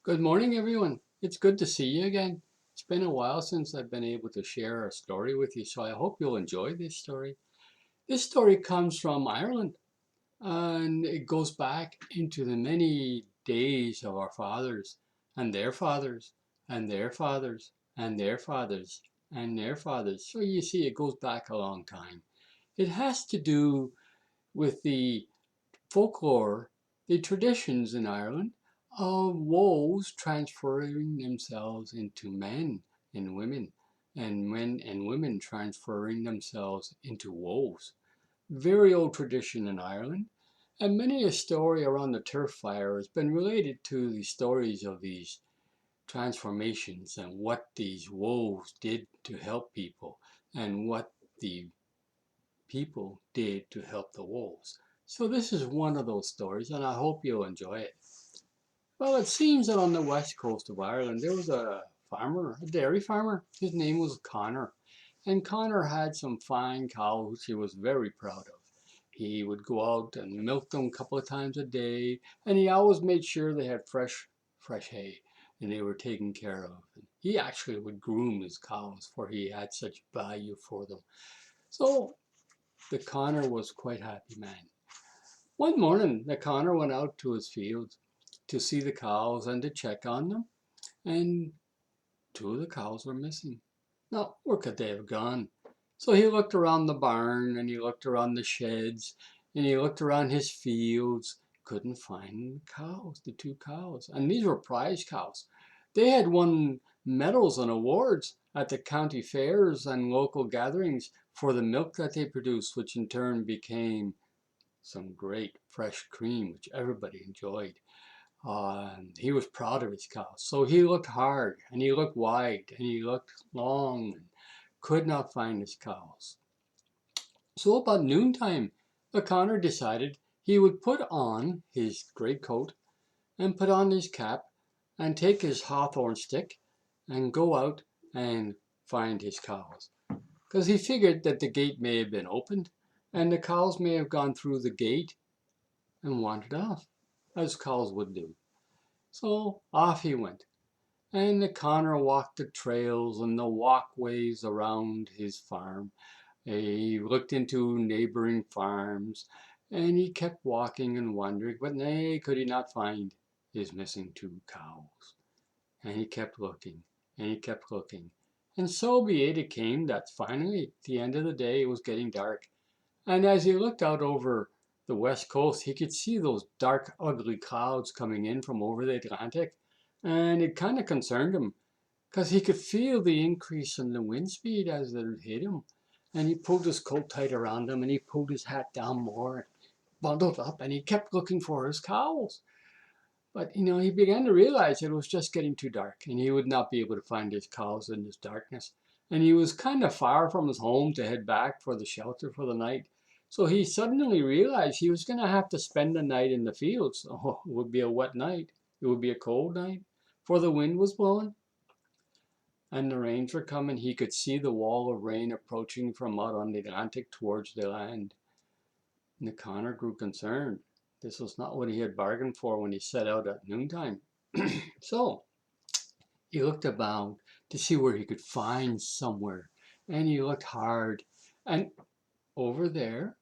Good morning, everyone. It's good to see you again. It's been a while since I've been able to share a story with you, so I hope you'll enjoy this story. This story comes from Ireland, and it goes back into the many days of our fathers, and their fathers, and their fathers, and their fathers, and their fathers. So you see, it goes back a long time. It has to do with the folklore, the traditions in Ireland of wolves transferring themselves into men and women, and men and women transferring themselves into wolves. Very old tradition in Ireland, and many a story around the turf fire has been related to the stories of these transformations and what these wolves did to help people and what the people did to help the wolves. So this is one of those stories, and I hope you'll enjoy it. Well, it seems that on the west coast of Ireland there was a farmer, a dairy farmer. His name was Connor, and Connor had some fine cows he was very proud of. He would go out and milk them a couple of times a day, and he always made sure they had fresh hay and they were taken care of. And he actually would groom his cows, for he had such value for them. So the Connor was quite happy man. One morning the Connor went out to his field to see the cows and to check on them, and two of the cows were missing. Now, where could they have gone? So he looked around the barn, and he looked around the sheds, and he looked around his fields. Couldn't find the cows, the two cows. And these were prize cows. They had won medals and awards at the county fairs and local gatherings for the milk that they produced, which in turn became some great fresh cream, which everybody enjoyed. He was proud of his cows. So he looked hard, and he looked wide, and he looked long, and could not find his cows. So about noontime, O'Connor decided he would put on his great coat and put on his cap and take his hawthorn stick and go out and find his cows. Because he figured that the gate may have been opened and the cows may have gone through the gate and wandered off, as cows would do. So off he went. And Connor walked the trails and the walkways around his farm. He looked into neighboring farms, and he kept walking and wondering, but nay, could he not find his missing two cows? And he kept looking, and he kept looking. And so be it came that finally, at the end of the day, it was getting dark. And as he looked out over the west coast, he could see those dark, ugly clouds coming in from over the Atlantic. And it kind of concerned him because he could feel the increase in the wind speed as it hit him. And he pulled his coat tight around him and he pulled his hat down more, bundled up, and he kept looking for his cows. But he began to realize it was just getting too dark and he would not be able to find his cows in this darkness. And he was kind of far from his home to head back for the shelter for the night. So he suddenly realized he was going to have to spend the night in the fields. Oh, it would be a wet night. It would be a cold night, for the wind was blowing and the rains were coming. He could see the wall of rain approaching from out on the Atlantic towards the land. And Connor grew concerned. This was not what he had bargained for when he set out at noontime. So he looked about to see where he could find somewhere. And he looked hard. And over there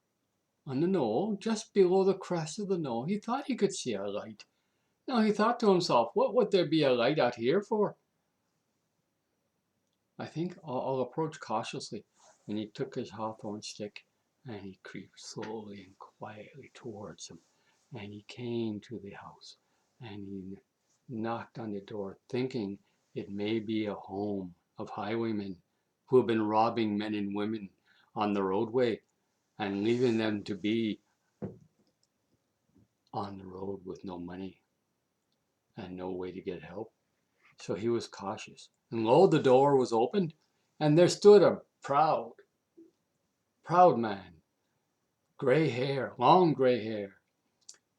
on the knoll, just below the crest of the knoll, he thought he could see a light. Now he thought to himself, what would there be a light out here for? I think I'll approach cautiously. And he took his hawthorn stick and he creeped slowly and quietly towards him. And he came to the house and he knocked on the door, thinking it may be a home of highwaymen who have been robbing men and women on the roadway and leaving them to be on the road with no money and no way to get help. So he was cautious. And lo, the door was opened, and there stood a proud man, gray hair, long gray hair,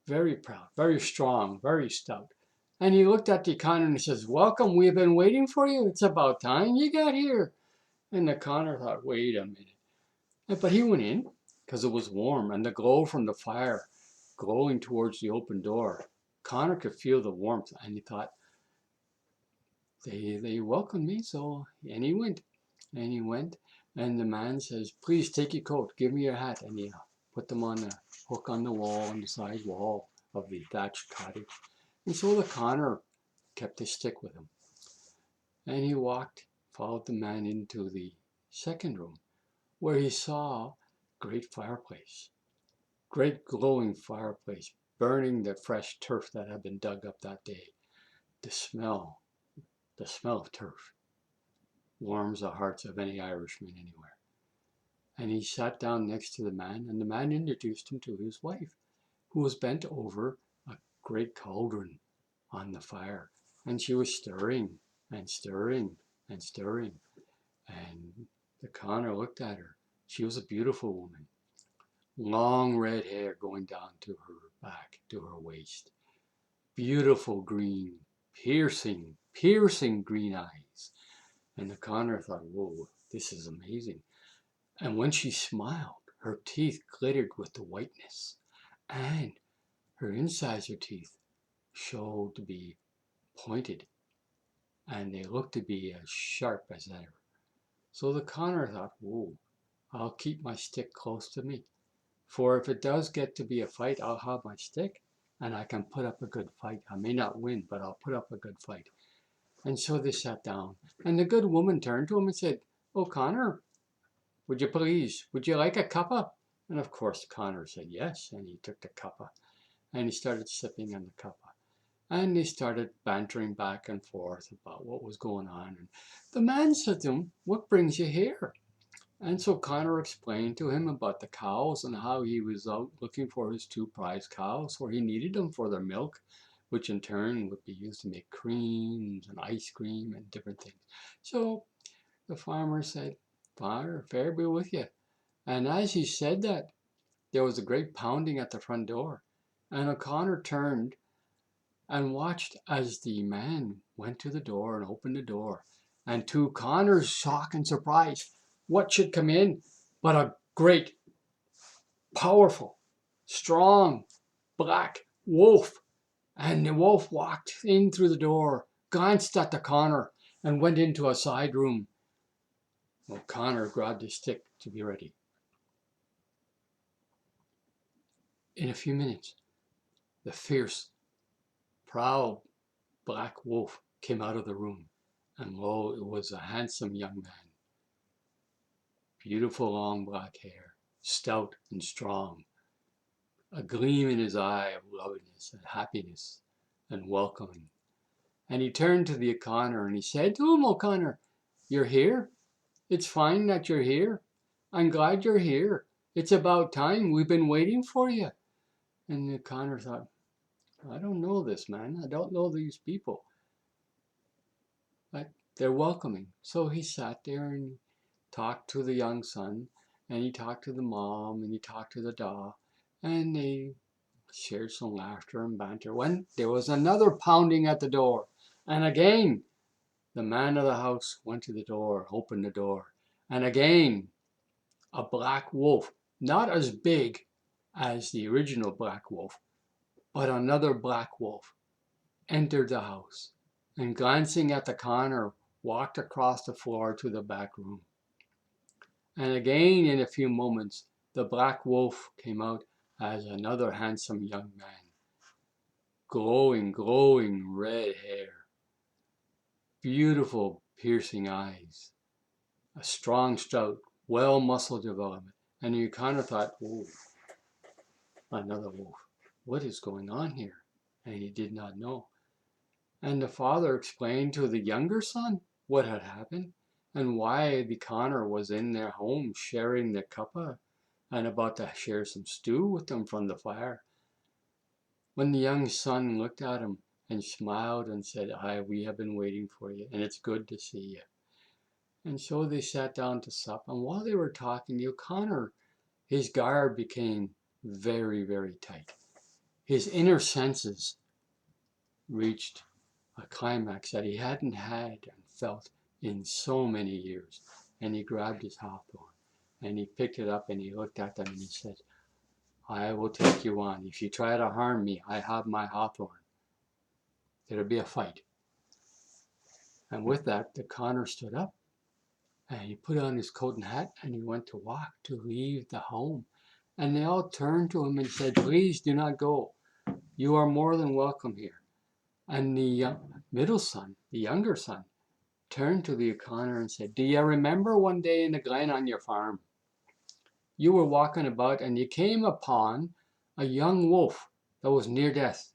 very proud, very strong, very stout. And he looked at the Connor and he says, "Welcome, we have been waiting for you. It's about time you got here." And the Connor thought, wait a minute. But he went in because it was warm and the glow from the fire glowing towards the open door. Connor could feel the warmth and he thought, they welcomed me, so, and he went. And he went, and the man says, please take your coat, give me your hat. And he put them on a hook on the wall, on the side wall of the thatched cottage. And so the Connor kept his stick with him. And he walked, followed the man into the second room, where he saw a great fireplace, great glowing fireplace, burning the fresh turf that had been dug up that day. The smell of turf warms the hearts of any Irishman anywhere. And he sat down next to the man, and the man introduced him to his wife, who was bent over a great cauldron on the fire. And she was stirring and stirring and stirring. And the Connor looked at her. She was a beautiful woman, long red hair going down to her back, to her waist, beautiful green, piercing green eyes. And the Connor thought, whoa, this is amazing. And when she smiled, her teeth glittered with the whiteness, and her incisor teeth showed to be pointed, and they looked to be as sharp as ever. So the Connor thought, whoa, I'll keep my stick close to me, for if it does get to be a fight, I'll have my stick, and I can put up a good fight. I may not win, but I'll put up a good fight. And so they sat down, and the good woman turned to him and said, "Oh, Connor, would you like a cuppa?" And of course Connor said yes, and he took the cuppa, and he started sipping on the cuppa. And they started bantering back and forth about what was going on. And the man said to him, "What brings you here?" And so Connor explained to him about the cows and how he was out looking for his two prize cows, for he needed them for their milk, which in turn would be used to make creams and ice cream and different things. So the farmer said, "Fair be with you." And as he said that, there was a great pounding at the front door. And O'Connor turned and watched as the man went to the door and opened the door. And to Connor's shock and surprise, what should come in but a great, powerful, strong, black wolf. And the wolf walked in through the door, glanced at the Connor, and went into a side room. O'Connor grabbed his stick to be ready. In a few minutes, the fierce, proud black wolf came out of the room, and lo, it was a handsome young man. Beautiful long black hair, stout and strong, a gleam in his eye of loveliness and happiness and welcoming. And he turned to the O'Connor and he said to him, "O'Connor, you're here? It's fine that you're here. I'm glad you're here. It's about time. We've been waiting for you." And the O'Connor thought, I don't know this man. I don't know these people. But they're welcoming. So he sat there and talked to the young son, and he talked to the mom, and he talked to the dog, and they shared some laughter and banter when there was another pounding at the door. And again, the man of the house went to the door, opened the door, and again, a black wolf, not as big as the original black wolf, but another black wolf entered the house, and glancing at the Connor, walked across the floor to the back room. And again, in a few moments, the black wolf came out as another handsome young man. Glowing red hair, beautiful piercing eyes, a strong, stout, well-muscled development. And you kind of thought, oh, another wolf. What is going on here? And he did not know. And the father explained to the younger son what had happened and why the Connor was in their home sharing the cuppa and about to share some stew with them from the fire. When the young son looked at him and smiled and said, we have been waiting for you, and it's good to see you. And so they sat down to sup, and while they were talking, the O'Connor, his guard became very, very tight. His inner senses reached a climax that he hadn't had and felt in so many years. And he grabbed his hawthorn, and he picked it up, and he looked at them, and he said, "I will take you on. If you try to harm me, I have my hawthorn. There'll be a fight." And with that, the Connor stood up and he put on his coat and hat and he went to walk to leave the home. And they all turned to him and said, "Please do not go. You are more than welcome here." And the middle son, the younger son, turned to the O'Connor and said, "Do you remember one day in the glen on your farm? You were walking about and you came upon a young wolf that was near death.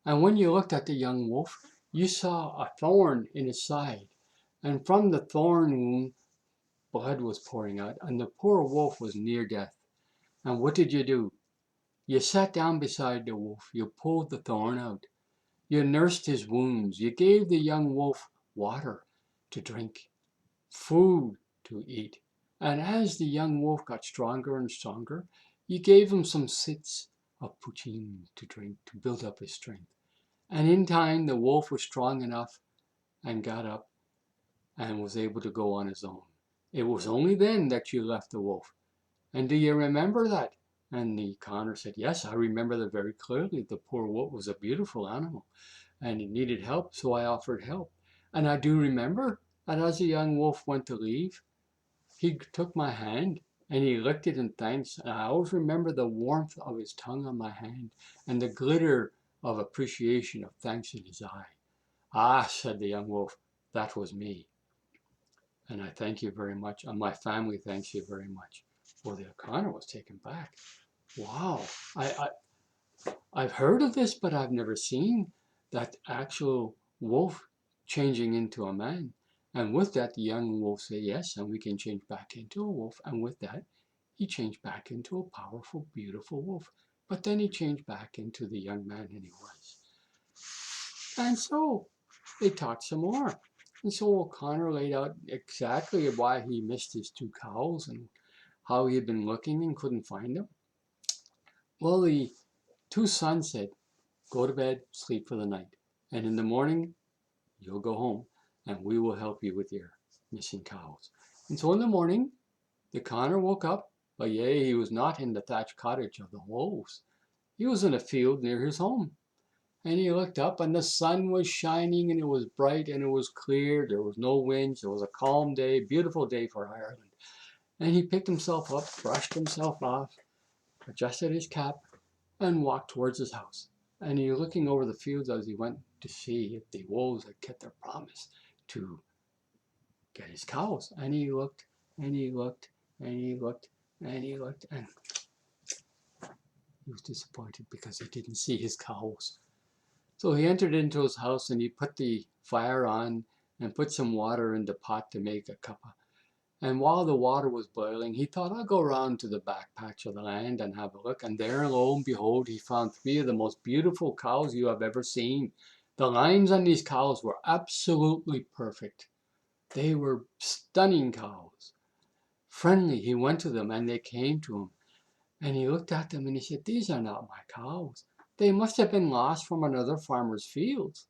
And when you looked at the young wolf, you saw a thorn in his side. And from the thorn wound, blood was pouring out, and the poor wolf was near death. And what did you do? You sat down beside the wolf, you pulled the thorn out, you nursed his wounds, you gave the young wolf water to drink, food to eat. And as the young wolf got stronger and stronger, you gave him some sits of poutine to drink to build up his strength. And in time, the wolf was strong enough and got up and was able to go on his own. It was only then that you left the wolf. And do you remember that?" And the Connor said, "Yes, I remember that very clearly. The poor wolf was a beautiful animal and he needed help, so I offered help. And I do remember that as the young wolf went to leave, he took my hand and he licked it in thanks. And I always remember the warmth of his tongue on my hand and the glitter of appreciation of thanks in his eye." "Ah," said the young wolf, "that was me. And I thank you very much. And my family thanks you very much." Well, the O'Connor was taken back. Wow, I've heard of this, but I've never seen that actual wolf changing into a man. And with that, the young wolf said, "Yes, and we can change back into a wolf." And with that, he changed back into a powerful, beautiful wolf. But then he changed back into the young man that he was. And so they talked some more. And so O'Connor laid out exactly why he missed his two cows and how he had been looking and couldn't find them. Well, the two sons said, "Go to bed, sleep for the night. And in the morning, you'll go home and we will help you with your missing cows." And so in the morning, the Connor woke up, but yea, he was not in the thatched cottage of the wolves. He was in a field near his home. And he looked up and the sun was shining and it was bright and it was clear. There was no winds. It was a calm day, beautiful day for Ireland. And he picked himself up, brushed himself off, adjusted his cap, and walked towards his house. And he was looking over the fields as he went to see if the wolves had kept their promise to get his cows. And he looked, and he looked, and he looked, and he looked, and he was disappointed because he didn't see his cows. So he entered into his house and he put the fire on and put some water in the pot to make a cuppa. And while the water was boiling, he thought, "I'll go round to the back patch of the land and have a look." And there, lo and behold, he found three of the most beautiful cows you have ever seen. The lines on these cows were absolutely perfect. They were stunning cows. Friendly, he went to them and they came to him. And he looked at them and he said, "These are not my cows. They must have been lost from another farmer's fields."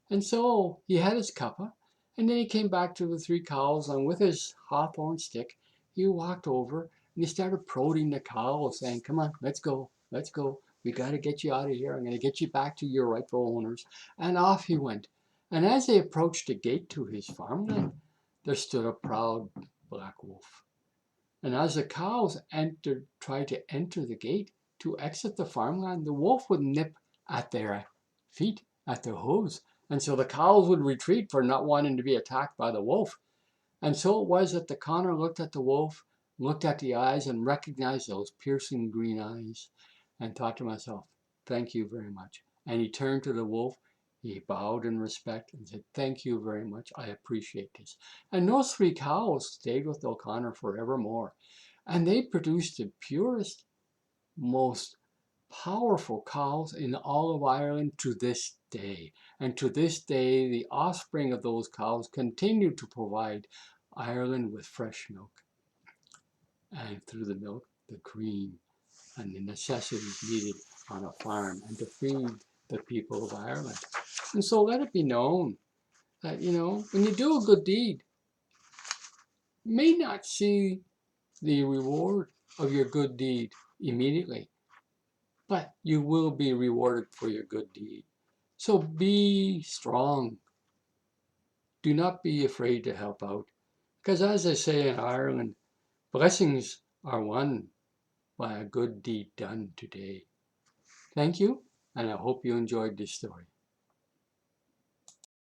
And so he had his cuppa, and then he came back to the three cows, and with his hawthorn stick, he walked over and he started prodding the cows, saying, "Come on, let's go, let's go. We got to get you out of here. I'm going to get you back to your rightful owners." And off he went. And as they approached the gate to his farmland, there stood a proud black wolf. And as the cows tried to enter the gate to exit the farmland, the wolf would nip at their feet, at their hooves. And so the cows would retreat for not wanting to be attacked by the wolf. And so it was that the Connor looked at the wolf, looked at the eyes, and recognized those piercing green eyes, and thought to myself, "Thank you very much." And he turned to the wolf, he bowed in respect and said, "Thank you very much. I appreciate this." And those three cows stayed with O'Connor forevermore. And they produced the purest, most powerful cows in all of Ireland to this day. And to this day, the offspring of those cows continue to provide Ireland with fresh milk. And through the milk, the cream and the necessities needed on a farm and to feed the people of Ireland. And so let it be known that, when you do a good deed, you may not see the reward of your good deed immediately, but you will be rewarded for your good deed. So be strong, do not be afraid to help out. Because as they say in Ireland, blessings are won by a good deed done today. Thank you, and I hope you enjoyed this story.